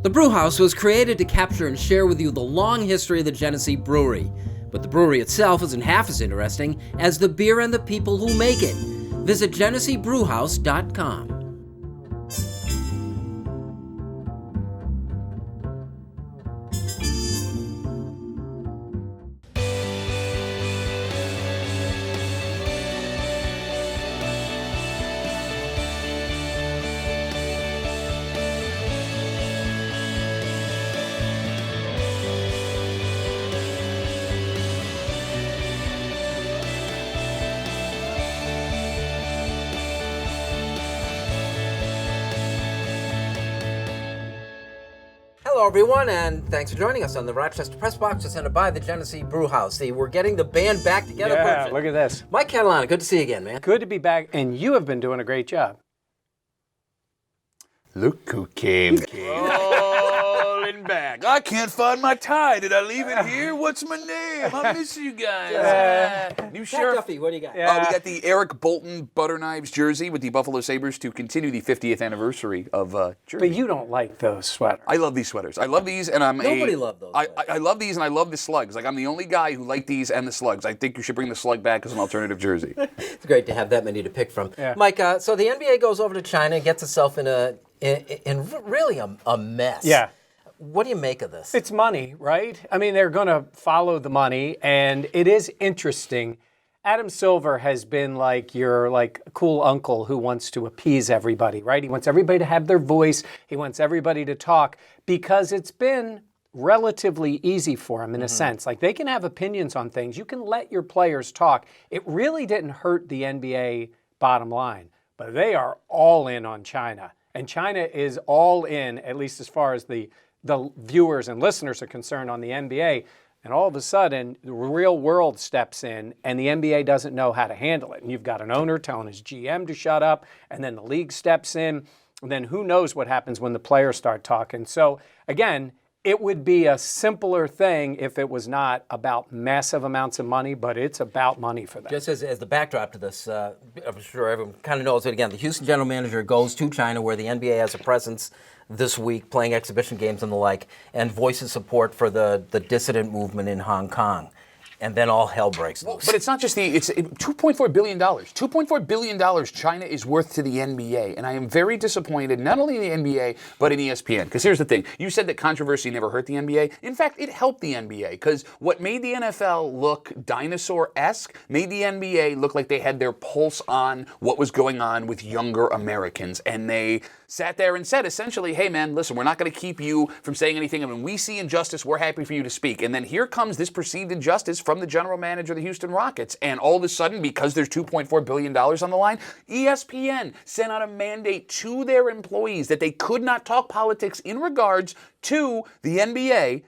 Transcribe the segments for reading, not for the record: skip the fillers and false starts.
The Brewhouse was created to capture and share with you the long history of the Genesee Brewery, but the brewery itself isn't half as interesting as the beer and the people who make it. Visit GeneseeBrewhouse.com. Hello, everyone, and thanks for joining us on the Rochester Press Box presented by the Genesee Brewhouse. We're getting the band back together. Yeah, look at this. Mike Catalana, good to see you again, man. Good to be back, and you have been doing a great job. Look who came. Rolling back. I can't find my tie. Did I leave it here? What's my name? I miss you guys. New Pat sheriff. Duffy, what do you got? We got the Eric Bolton Butter Knives jersey with the Buffalo Sabres to continue the 50th anniversary of jersey. But you don't like those sweaters. I love these sweaters. I love these, and Nobody loved those I love these, and I love the slugs. Like, I'm the only guy who liked these and the slugs. I think you should bring the slug back as an alternative jersey. It's great to have that many to pick from. Yeah. Mike, so the NBA goes over to China and gets itself in really a mess. Yeah. What do you make of this? It's money, right? I mean, they're going to follow the money, and it is interesting. Adam Silver has been like your cool uncle who wants to appease everybody, right? He wants everybody to have their voice. He wants everybody to talk because it's been relatively easy for him in a sense. Like, they can have opinions on things. You can let your players talk. It really didn't hurt the NBA bottom line, but they are all in on China. And China is all in, at least as far as the viewers and listeners are concerned, on the NBA. And all of a sudden, the real world steps in, and the NBA doesn't know how to handle it. And you've got an owner telling his GM to shut up, and then the league steps in, and then who knows what happens when the players start talking. So, again, it would be a simpler thing if it was not about massive amounts of money, but it's about money for them. Just as the backdrop to this, I'm sure everyone kind of knows it. Again, the Houston general manager goes to China, where the NBA has a presence this week, playing exhibition games and the like, and voices support for the dissident movement in Hong Kong. And then all hell breaks loose. But it's not just it's $2.4 billion. $2.4 billion China is worth to the NBA. And I am very disappointed, not only in the NBA, but in ESPN. Because here's the thing. You said that controversy never hurt the NBA. In fact, it helped the NBA. Because what made the NFL look dinosaur-esque made the NBA look like they had their pulse on what was going on with younger Americans. And they sat there and said, essentially, hey, man, listen, we're not going to keep you from saying anything. And when we see injustice, we're happy for you to speak. And then here comes this perceived injustice from the general manager of the Houston Rockets. And all of a sudden, because there's $2.4 billion on the line, ESPN sent out a mandate to their employees that they could not talk politics in regards to the NBA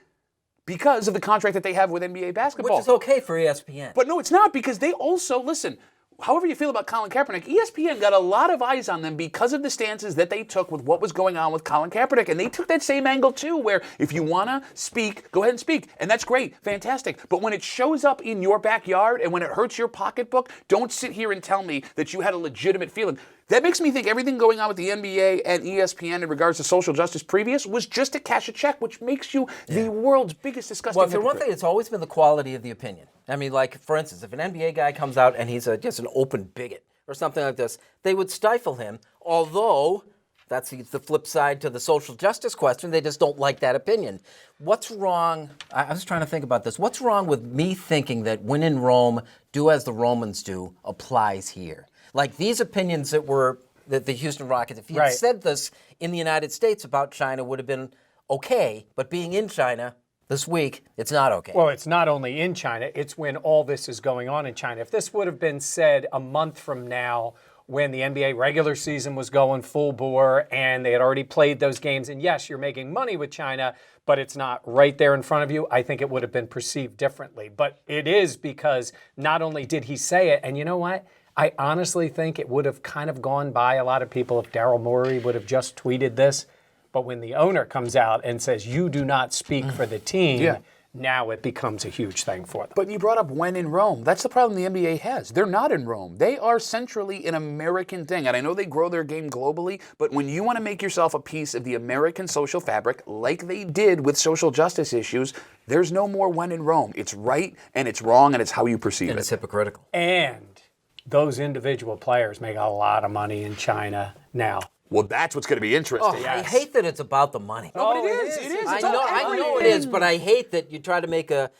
because of the contract that they have with NBA basketball. Which is okay for ESPN. But no, it's not, because they also, listen, however you feel about Colin Kaepernick, ESPN got a lot of eyes on them because of the stances that they took with what was going on with Colin Kaepernick. And they took that same angle, too, where if you want to speak, go ahead and speak. And that's great, fantastic. But when it shows up in your backyard and when it hurts your pocketbook, don't sit here and tell me that you had a legitimate feeling. That makes me think everything going on with the NBA and ESPN in regards to social justice previous was just to cash a check, which makes you the world's biggest disgusting Well, for hypocrite. one thing, it's always been the quality of the opinion. I mean, like, for instance, if an NBA guy comes out and he's just an open bigot or something like this, they would stifle him, although that's the flip side to the social justice question. They just don't like that opinion. What's wrong? I was trying to think about this. What's wrong with me thinking that when in Rome, do as the Romans do applies here? Like, these opinions that were the Houston Rockets, if he had said this in the United States about China, would have been okay, but being in China this week, it's not okay. Well, it's not only in China, it's when all this is going on in China. If this would have been said a month from now, when the NBA regular season was going full bore and they had already played those games, and yes, you're making money with China, but it's not right there in front of you, I think it would have been perceived differently. But it is, because not only did he say it, and you know what? I honestly think it would have kind of gone by a lot of people if Daryl Morey would have just tweeted this. But when the owner comes out and says, you do not speak for the team, now it becomes a huge thing for them. But you brought up when in Rome. That's the problem the NBA has. They're not in Rome. They are centrally an American thing. And I know they grow their game globally, but when you want to make yourself a piece of the American social fabric, like they did with social justice issues, there's no more when in Rome. It's right and it's wrong and it's how you perceive And it. it's hypocritical. And those individual players make a lot of money in China now. Well, that's what's going to be interesting. I hate that it's about the money. No, but it is. It is. I It's know, about I know it everything. is, but I hate that you try to make a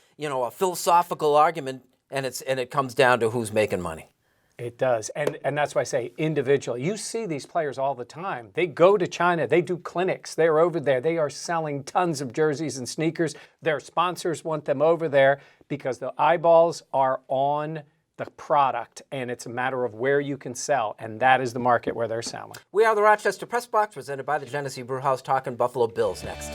philosophical argument and it comes down to who's making money. It does. And that's why I say individual. You see these players all the time. They go to China. They do clinics. They're over there. They are selling tons of jerseys and sneakers. Their sponsors want them over there because the eyeballs are on the product, and it's a matter of where you can sell, and that is the market where they're selling. We are the Rochester Press Box, presented by the Genesee Brewhouse, talking Buffalo Bills next.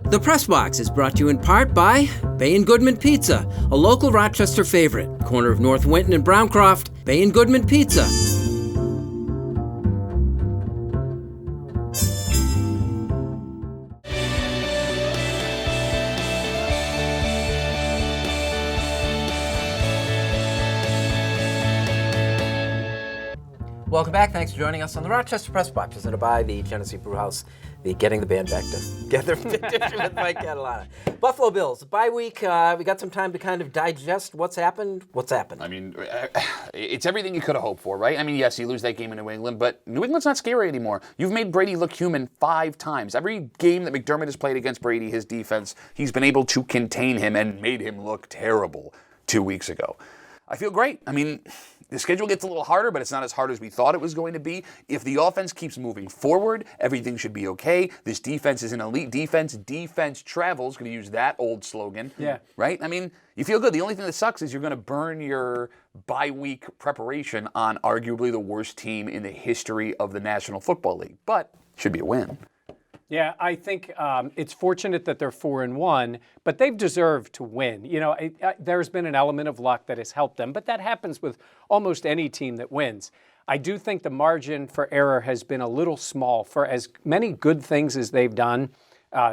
The Press Box is brought to you in part by Bay & Goodman Pizza, a local Rochester favorite. Corner of North Winton and Browncroft, Bay & Goodman Pizza. Welcome back. Thanks for joining us on the Rochester Press Box, presented by the Genesee Brewhouse, the Getting the Band Back Together edition with Mike Catalana. Buffalo Bills, bye week. We got some time to kind of digest what's happened. What's happened? I mean, it's everything you could have hoped for, right? I mean, yes, you lose that game in New England, but New England's not scary anymore. You've made Brady look human 5 times. Every game that McDermott has played against Brady, his defense, he's been able to contain him and made him look terrible 2 weeks ago. I feel great. I mean, the schedule gets a little harder, but it's not as hard as we thought it was going to be. If the offense keeps moving forward, everything should be okay. This defense is an elite defense. Defense travels. Going to use that old slogan. Yeah. Right? I mean, you feel good. The only thing that sucks is you're going to burn your bye-week preparation on arguably the worst team in the history of the National Football League. But it should be a win. Yeah, I think it's fortunate that they're 4-1, but they've deserved to win. You know, there's been an element of luck that has helped them, but that happens with almost any team that wins. I do think the margin for error has been a little small for as many good things as they've done.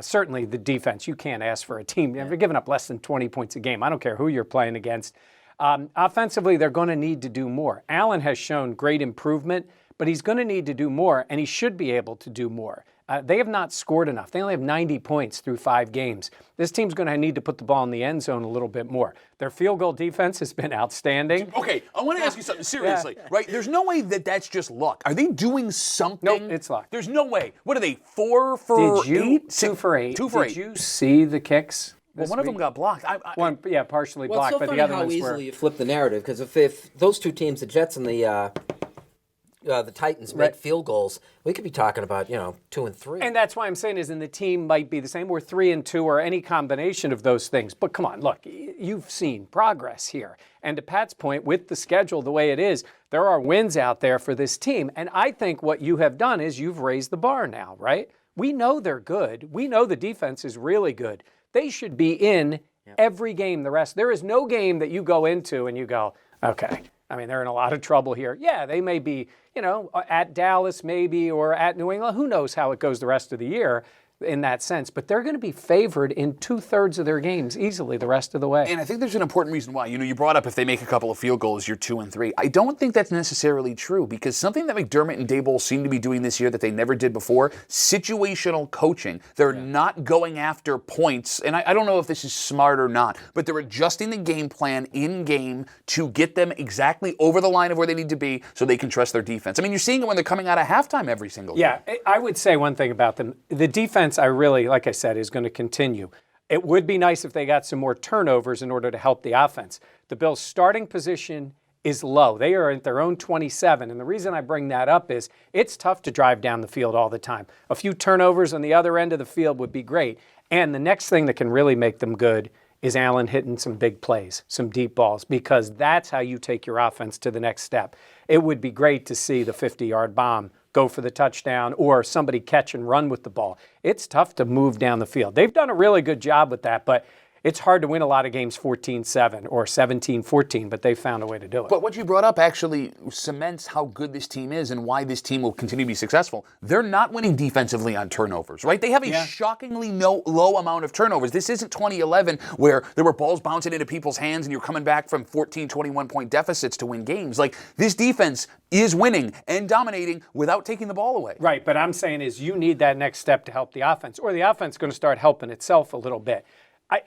Certainly the defense, you can't ask for a team. They've given up less than 20 points a game. I don't care who you're playing against. Offensively, they're going to need to do more. Allen has shown great improvement, but he's going to need to do more, and he should be able to do more. They have not scored enough. They only have 90 points through 5 games. This team's going to need to put the ball in the end zone a little bit more. Their field goal defense has been outstanding. Okay, I want to ask you something seriously, right? There's no way that that's just luck. Are they doing something? Nope, it's luck. There's no way. What are they, 4 for 8? 2 for 8. 2 for 8. Did you see the kicks? Well, one of them got blocked. One, partially Well, blocked, it's so but funny the other how ones easily were. you flip the narrative, because if those two teams, the Jets and the Titans, make field goals, we could be talking about 2 and 3. And that's why I'm saying is, and the team might be the same. We're 3-2 or any combination of those things. But come on, look, you've seen progress here. And to Pat's point, with the schedule the way it is, there are wins out there for this team. And I think what you have done is you've raised the bar now, right? We know they're good. We know the defense is really good. They should be in every game the rest. There is no game that you go into and you go, okay, I mean, they're in a lot of trouble here. Yeah, they may be, at Dallas maybe or at New England. Who knows how it goes the rest of the year in that sense. But they're going to be favored in 2/3 of their games easily the rest of the way. And I think there's an important reason why. You brought up if they make a couple of field goals, you're 2 and 3. I don't think that's necessarily true, because something that McDermott and Daboll seem to be doing this year that they never did before, situational coaching. They're not going after points. And I don't know if this is smart or not, but they're adjusting the game plan in game to get them exactly over the line of where they need to be so they can trust their defense. I mean, you're seeing it when they're coming out of halftime every single game. Yeah, I would say one thing about them. The defense, I really, like I said, is going to continue. It would be nice if they got some more turnovers in order to help the offense. The Bills' starting position is low. They are at their own 27, and the reason I bring that up is it's tough to drive down the field all the time. A few turnovers on the other end of the field would be great. And the next thing that can really make them good is Allen hitting some big plays, some deep balls, because that's how you take your offense to the next step. It would be great to see the 50-yard bomb go for the touchdown or somebody catch and run with the ball. It's tough to move down the field. They've done a really good job with that, but it's hard to win a lot of games 14-7 or 17-14, but they found a way to do it. But what you brought up actually cements how good this team is and why this team will continue to be successful. They're not winning defensively on turnovers, right? They have a shockingly low amount of turnovers. This isn't 2011 where there were balls bouncing into people's hands and you're coming back from 14, 21-point deficits to win games. Like, this defense is winning and dominating without taking the ball away. Right, but I'm saying is you need that next step to help the offense, or the offense is going to start helping itself a little bit.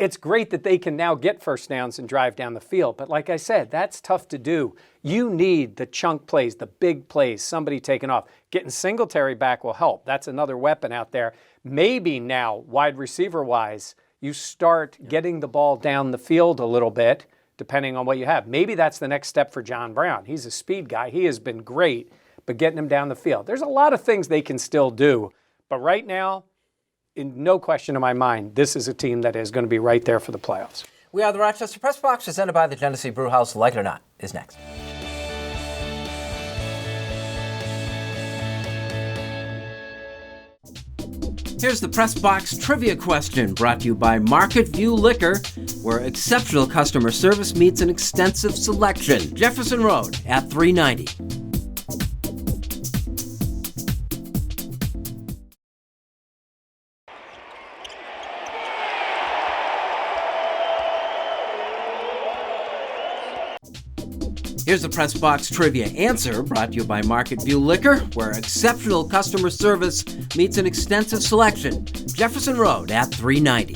It's great that they can now get first downs and drive down the field, but like I said, that's tough to do. You need the chunk plays, the big plays, somebody taking off. Getting Singletary back will help. That's another weapon out there. Maybe now, wide receiver-wise, you start getting the ball down the field a little bit, depending on what you have. Maybe that's the next step for John Brown. He's a speed guy. He has been great, but getting him down the field. There's a lot of things they can still do, but right now, in no question in my mind, this is a team that is going to be right there for the playoffs. We are the Rochester Press Box, presented by the Genesee Brew House. Like it or not, is next. Here's the Press Box trivia question, brought to you by Market View Liquor, where exceptional customer service meets an extensive selection. Jefferson Road at 390. Here's the Press Box trivia answer, brought to you by Market View Liquor, where exceptional customer service meets an extensive selection. Jefferson Road at 390.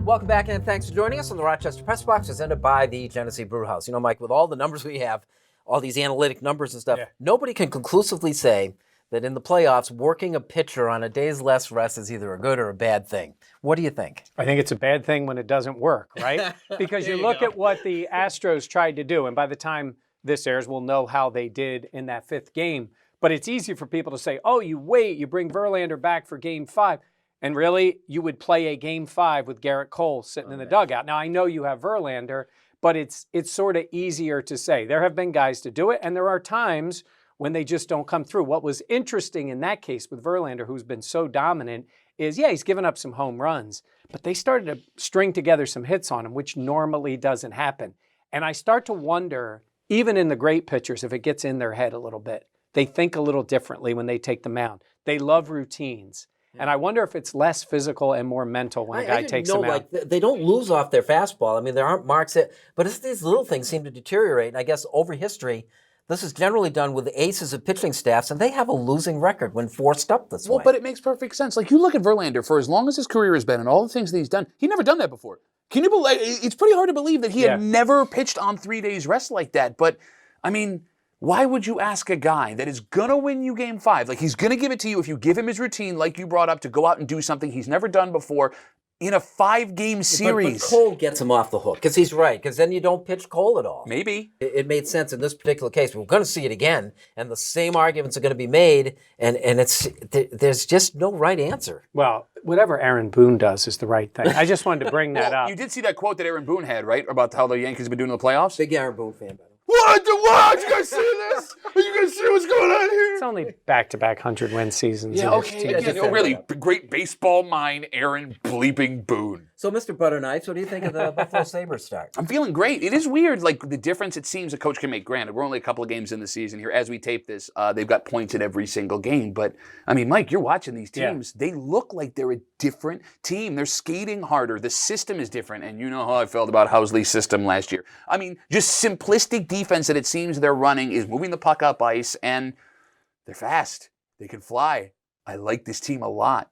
Welcome back, and thanks for joining us on the Rochester Press Box, presented by the Genesee Brew House. You know, Mike, with all the numbers we have, all these analytic numbers and stuff, nobody can conclusively say that in the playoffs, working a pitcher on a day's less rest is either a good or a bad thing. What do you think? I think it's a bad thing when it doesn't work, right? Because you look at what the Astros tried to do, and by the time this airs, we'll know how they did in that fifth game. But it's easy for people to say, oh, you wait, you bring Verlander back for Game 5. And really, you would play a Game 5 with Garrett Cole sitting in the dugout. Now, I know you have Verlander, but it's sort of easier to say. There have been guys to do it, and there are times when they just don't come through. What was interesting in that case with Verlander, who's been so dominant, is, he's given up some home runs, but they started to string together some hits on him, which normally doesn't happen. And I start to wonder, even in the great pitchers, if it gets in their head a little bit. They think a little differently when they take the mound. They love routines. And I wonder if it's less physical and more mental when a guy takes them out. Like, they don't lose off their fastball. I mean, there aren't marks but it's these little things seem to deteriorate. And I guess over history, this is generally done with the aces of pitching staffs, and they have a losing record when forced up this way. Well, but it makes perfect sense. Like, you look at Verlander, for as long as his career has been and all the things that he's done, he'd never done that before. Can you believe? It's pretty hard to believe that he had never pitched on 3 days rest like that. But, I mean, why would you ask a guy that is going to win you Game 5, like he's going to give it to you if you give him his routine, like you brought up, to go out and do something he's never done before in a 5-game series? But Cole gets him off the hook, because he's right, because then you don't pitch Cole at all. Maybe. It made sense in this particular case. We're going to see it again, and the same arguments are going to be made, and there's just no right answer. Well, whatever Aaron Boone does is the right thing. I just wanted to bring that up. You did see that quote that Aaron Boone had, right, about how the Yankees have been doing in the playoffs? Big Aaron Boone fan, by the way. What? Did you guys see this? Are you guys see what's going on here? It's only back-to-back 100-win seasons. Yeah, okay. Again, really, great baseball mind, Aaron bleeping Boone. So, Mr. Butterknives, what do you think of the Buffalo Sabres start? I'm feeling great. It is weird, like, the difference it seems a coach can make. Granted, we're only a couple of games in the season here. As we tape this, they've got points in every single game. But, I mean, Mike, you're watching these teams. Yeah. They look like they're a different team. They're skating harder. The system is different. And you know how I felt about Housley's system last year. I mean, just simplistic defense that it seems they're running is moving the puck up ice, and they're fast. They can fly. I like this team a lot.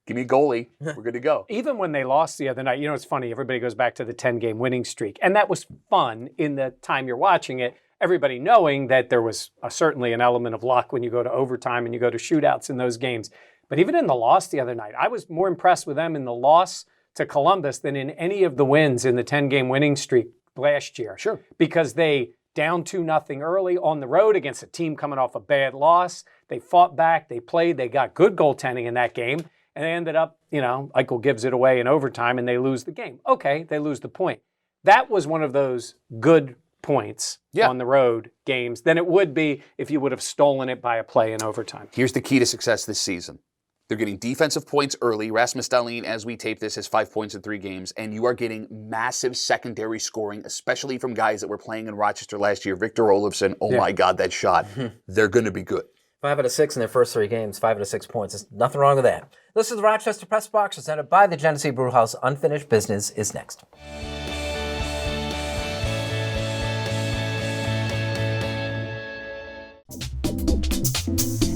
Give me a goalie. We're good to go. Even when they lost the other night, you know, it's funny. Everybody goes back to the 10-game winning streak. And that was fun in the time you're watching it. Everybody knowing that there was certainly an element of luck when you go to overtime and you go to shootouts in those games. But even in the loss the other night, I was more impressed with them in the loss to Columbus than in any of the wins in the 10-game winning streak last year. Sure. Because they down 2-0 early on the road against a team coming off a bad loss. They fought back, they played, they got good goaltending in that game, and they ended up, Eichel gives it away in overtime and they lose the game. Okay, they lose the point. That was one of those good points on the road games than it would be if you would have stolen it by a play in overtime. Here's the key to success this season. They're getting defensive points early. Rasmus Dahlin, as we tape this, has 5 points in 3 games, and you are getting massive secondary scoring, especially from guys that were playing in Rochester last year. Victor Olofsson, my God, that shot. They're going to be good. 5 out of 6 in their first 3 games, 5 out of 6 points. There's nothing wrong with that. This is the Rochester Press Box, presented by the Genesee Brewhouse. Unfinished Business is next.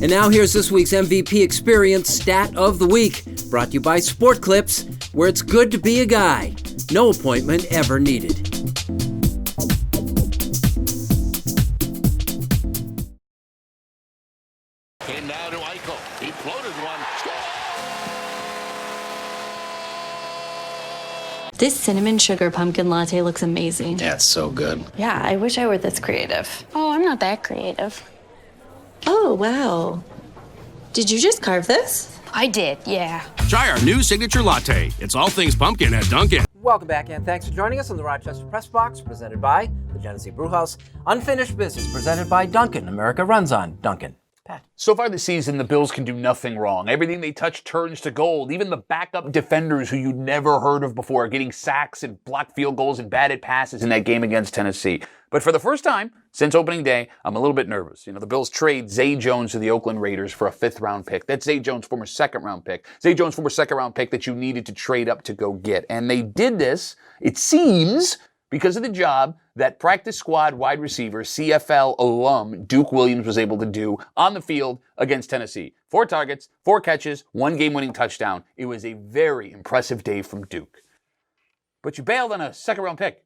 And now here's this week's MVP Experience Stat of the Week, brought to you by Sport Clips, where it's good to be a guy. No appointment ever needed. And now to Eichel. He floated one. This cinnamon sugar pumpkin latte looks amazing. Yeah, it's so good. Yeah, I wish I were this creative. Oh, I'm not that creative. Oh, wow. Did you just carve this? I did, yeah. Try our new signature latte. It's all things pumpkin at Dunkin'. Welcome back, and thanks for joining us on the Rochester Press Box, presented by the Genesee Brewhouse. Unfinished Business, presented by Dunkin'. America runs on Dunkin'. Pat. So far this season, the Bills can do nothing wrong. Everything they touch turns to gold. Even the backup defenders who you'd never heard of before are getting sacks and blocked field goals and batted passes in that game against Tennessee. But for the first time since opening day, I'm a little bit nervous. The Bills trade Zay Jones to the Oakland Raiders for a 5th-round pick. That's Zay Jones' former 2nd-round pick. Zay Jones' former 2nd-round pick that you needed to trade up to go get. And they did this, it seems, because of the job that practice squad wide receiver, CFL alum Duke Williams was able to do on the field against Tennessee. 4 targets, 4 catches, 1 game-winning touchdown. It was a very impressive day from Duke. But you bailed on a 2nd-round pick.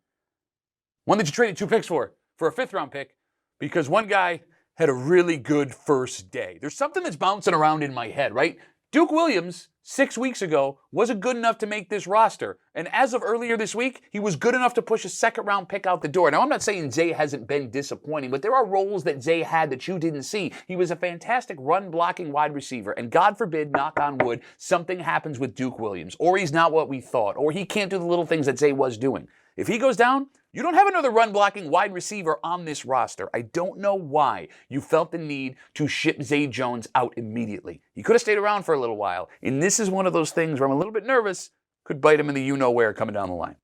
One that you traded 2 picks for a 5th-round pick, because one guy had a really good first day. There's something that's bouncing around in my head, right? Duke Williams, 6 weeks ago, wasn't good enough to make this roster. And as of earlier this week, he was good enough to push a 2nd-round pick out the door. Now, I'm not saying Zay hasn't been disappointing, but there are roles that Zay had that you didn't see. He was a fantastic run-blocking wide receiver. And God forbid, knock on wood, something happens with Duke Williams. Or he's not what we thought. Or he can't do the little things that Zay was doing. If he goes down, you don't have another run-blocking wide receiver on this roster. I don't know why you felt the need to ship Zay Jones out immediately. He could have stayed around for a little while. And this is one of those things where I'm a little bit nervous, could bite him in the you-know-where coming down the line.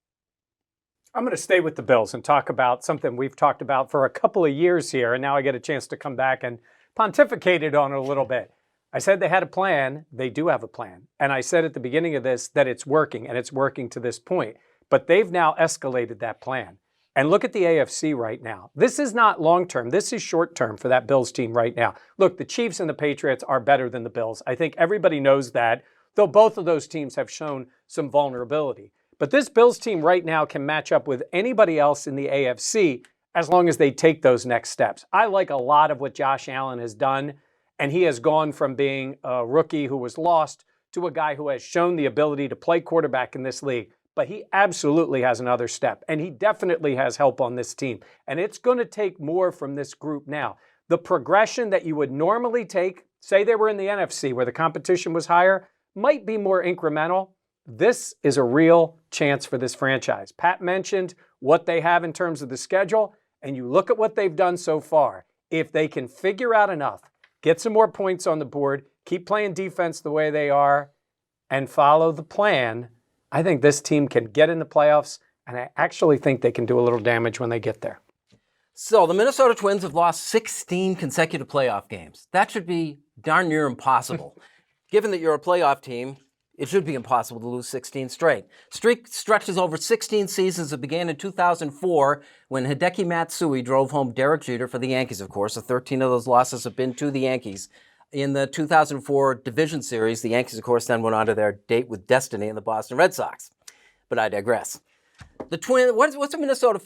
I'm going to stay with the Bills and talk about something we've talked about for a couple of years here, and now I get a chance to come back and pontificate on it a little bit. I said they had a plan. They do have a plan. And I said at the beginning of this that it's working, and it's working to this point. But they've now escalated that plan. And look at the AFC right now. This is not long-term. This is short-term for that Bills team right now. Look, the Chiefs and the Patriots are better than the Bills. I think everybody knows that, though both of those teams have shown some vulnerability. But this Bills team right now can match up with anybody else in the AFC as long as they take those next steps. I like a lot of what Josh Allen has done, and he has gone from being a rookie who was lost to a guy who has shown the ability to play quarterback in this league. But he absolutely has another step, and he definitely has help on this team. And it's going to take more from this group now. The progression that you would normally take, say they were in the NFC where the competition was higher, might be more incremental. This is a real chance for this franchise. Pat mentioned what they have in terms of the schedule, and you look at what they've done so far. If they can figure out enough, get some more points on the board, keep playing defense the way they are, and follow the plan, I think this team can get in the playoffs, and I actually think they can do a little damage when they get there. So the Minnesota Twins have lost 16 consecutive playoff games. That should be darn near impossible. Given that you're a playoff team, it should be impossible to lose 16 straight. Streak stretches over 16 seasons. It began in 2004 when Hideki Matsui drove home Derek Jeter for the Yankees, of course. 13 of those losses have been to the Yankees. In the 2004 Division Series, the Yankees, of course, then went on to their date with destiny in the Boston Red Sox. But I digress. What's a Minnesota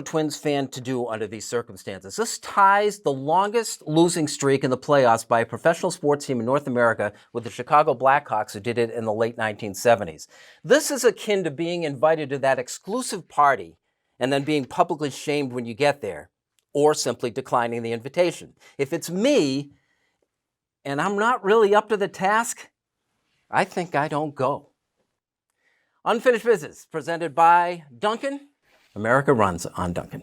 Twins fan to do under these circumstances? This ties the longest losing streak in the playoffs by a professional sports team in North America with the Chicago Blackhawks, who did it in the late 1970s. This is akin to being invited to that exclusive party and then being publicly shamed when you get there, or simply declining the invitation. If it's me, and I'm not really up to the task, I think I don't go. Unfinished Business, presented by Duncan. America runs on Duncan.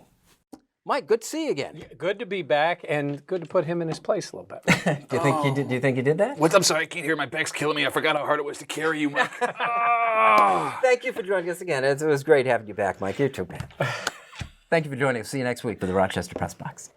Mike, good to see you again. Good to be back, and good to put him in his place a little bit. Do you think you did that? What? I'm sorry, I can't hear. My back's killing me. I forgot how hard it was to carry you, Mike. Thank you for joining us again. It was great having you back, Mike. You're too bad. Thank you for joining us. See you next week for the Rochester Press Box.